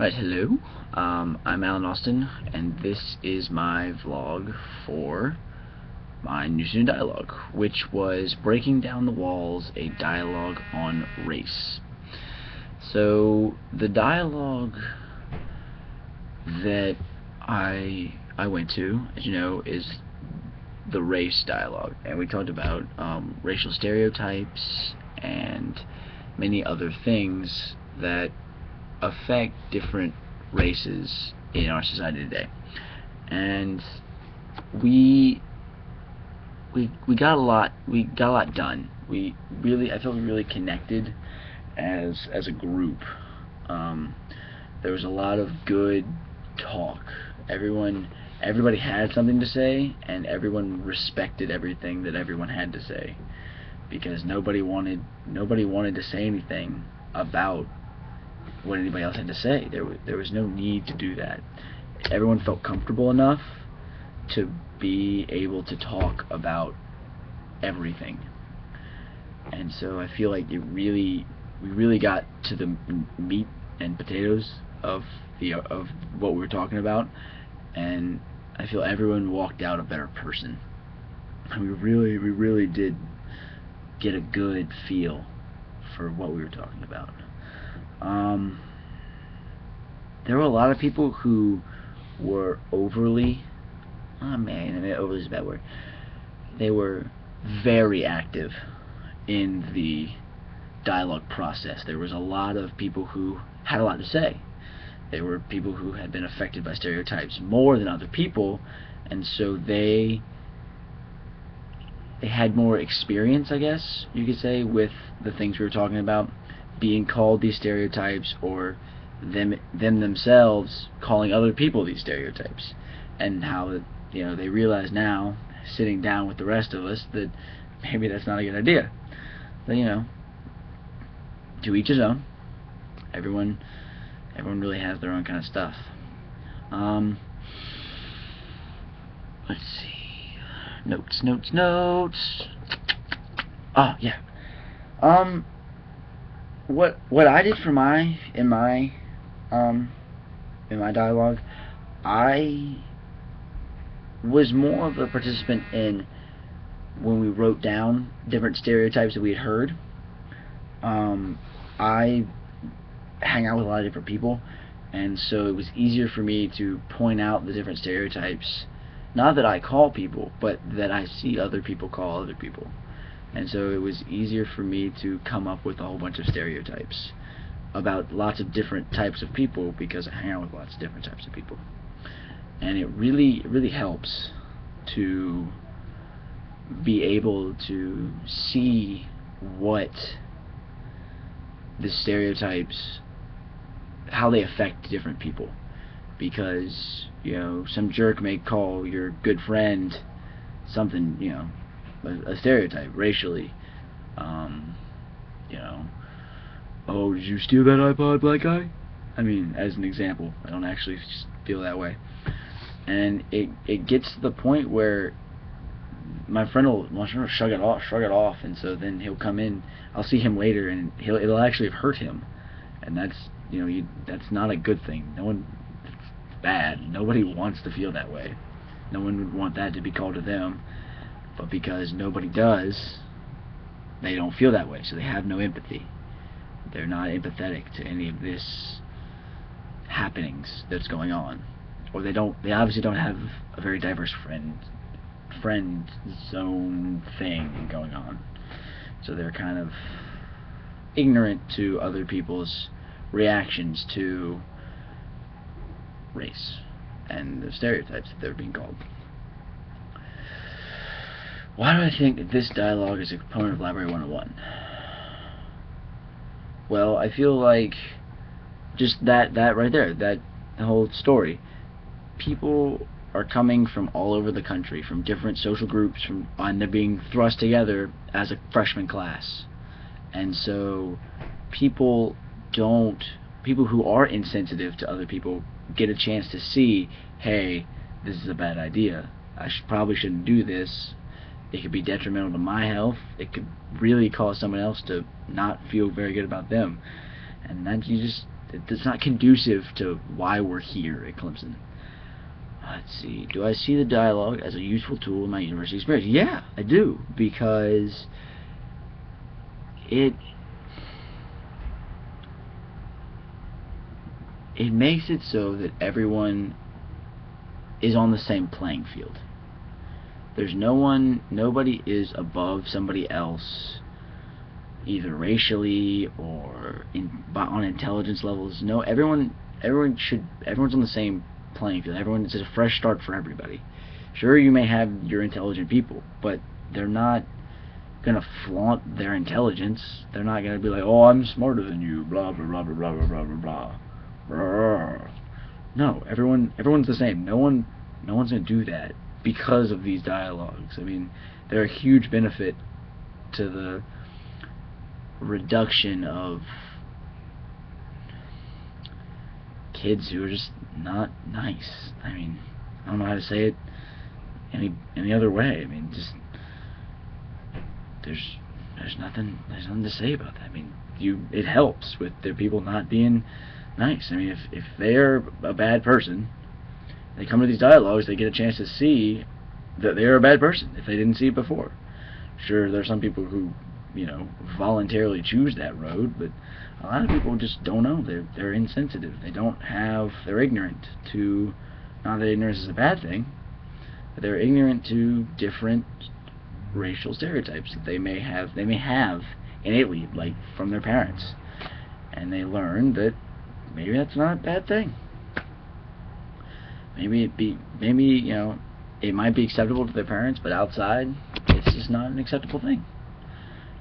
Right, hello. I'm Alan Austin, and this is my vlog for my new student dialogue, which was Breaking Down the Walls, a dialogue on race. So, the dialogue that I went to, as you know, is the race dialogue, and we talked about racial stereotypes and many other things that affect different races in our society today. And we got a lot done. I felt we really connected as a group. There was a lot of good talk. Everybody had something to say, and everyone respected everything that everyone had to say, because nobody wanted to say anything about what anybody else had to say. There was no need to do that. Everyone felt comfortable enough to be able to talk about everything, and so I feel like we really got to the meat and potatoes of what we were talking about, and I feel everyone walked out a better person. We really did get a good feel for what we were talking about. There were a lot of people who were overly, overly is a bad word. They were very active in the dialogue process. There was a lot of people who had a lot to say. There were people who had been affected by stereotypes more than other people, and so they had more experience, I guess you could say, with the things we were talking about, being called these stereotypes, or them themselves calling other people these stereotypes, and how they realize now, sitting down with the rest of us, that maybe that's not a good idea. But to each his own. Everyone really has their own kind of stuff. Let's see. Notes. Oh yeah. What I did for in my dialogue, I was more of a participant in when we wrote down different stereotypes that we had heard. I hang out with a lot of different people, and so it was easier for me to point out the different stereotypes, not that I call people, but that I see other people call other people. And so it was easier for me to come up with a whole bunch of stereotypes about lots of different types of people, because I hang out with lots of different types of people. And it really helps to be able to see what the stereotypes, how they affect different people. Because some jerk may call your good friend something, a stereotype racially. Oh, did you steal that iPod, black guy? I mean, as an example. I don't actually feel that way. And it gets to the point where my friend will shrug it off, and so then he'll come in. I'll see him later, and it'll actually have hurt him, and that's that's not a good thing. It's bad. Nobody wants to feel that way. No one would want that to be called to them, but because nobody does, they don't feel that way, so they have no empathy. They're not empathetic to any of this happenings that's going on, or they obviously don't have a very diverse friend zone thing going on, so they're kind of ignorant to other people's reactions to race and the stereotypes that they're being called. Why do I think that this dialogue is a component of Library 101? Well, I feel like just that right there, that whole story. People are coming from all over the country, from different social groups, and they're being thrust together as a freshman class. And so people who are insensitive to other people get a chance to see, hey, this is a bad idea. I probably shouldn't do this. It could be detrimental to my health. It could really cause someone else to not feel very good about them. And It's not conducive to why we're here at Clemson. Let's see. Do I see the dialogue as a useful tool in my university experience? Yeah, I do, because it makes it so that everyone is on the same playing field. There's nobody is above somebody else, either racially or on intelligence levels. No, everyone's on the same playing field. It's a fresh start for everybody. Sure, you may have your intelligent people, but they're not gonna flaunt their intelligence. They're not gonna be like, "Oh, I'm smarter than you," blah blah blah blah blah blah blah blah blah. No, everyone's the same. No one's gonna do that because of these dialogues. I mean, they're a huge benefit to the reduction of kids who are just not nice. I mean, I don't know how to say it any other way. I mean, just there's nothing to say about that. I mean, it helps with their people not being nice. I mean, if they're a bad person, they come to these dialogues, they get a chance to see that they're a bad person if they didn't see it before. Sure, there's some people who, voluntarily choose that road, but a lot of people just don't know. They're insensitive. They're ignorant to, not that ignorance is a bad thing, but they're ignorant to different racial stereotypes that they may have innately, like from their parents, and they learn that maybe that's not a bad thing. Maybe it might be acceptable to their parents, but outside it's just not an acceptable thing.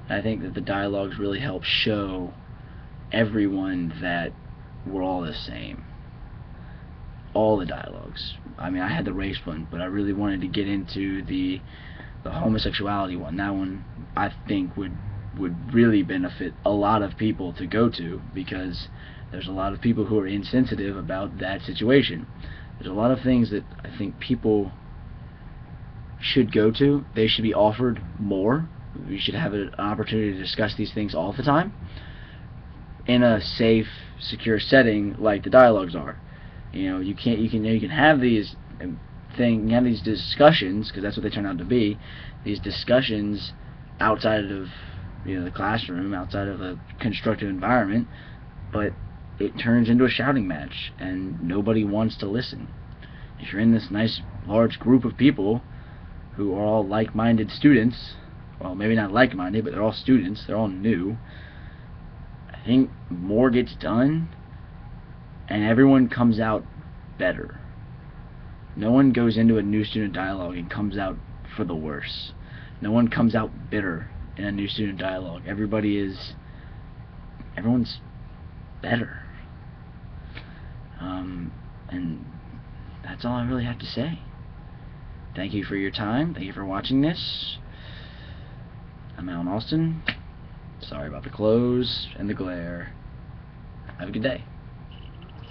And I think that the dialogues really help show everyone that we're all the same. All the dialogues. I mean, I had the race one, but I really wanted to get into the homosexuality one. That one I think would really benefit a lot of people to go to, because there's a lot of people who are insensitive about that situation. There's a lot of things that I think people should go to. They should be offered more. We should have an opportunity to discuss these things all the time in a safe, secure setting like the dialogues are. You can have these discussions, because that's what they turn out to be. These discussions outside of the classroom, outside of a constructive environment, but it turns into a shouting match, and nobody wants to listen. If you're in this nice large group of people who are all like-minded students, well, maybe not like-minded, but they're all students, they're all new, I think more gets done, and everyone comes out better. No one goes into a new student dialogue and comes out for the worse. No one comes out bitter in a new student dialogue. Everyone's better. And that's all I really have to say. Thank you for your time. Thank you for watching this. I'm Alan Austin. Sorry about the clothes and the glare. Have a good day.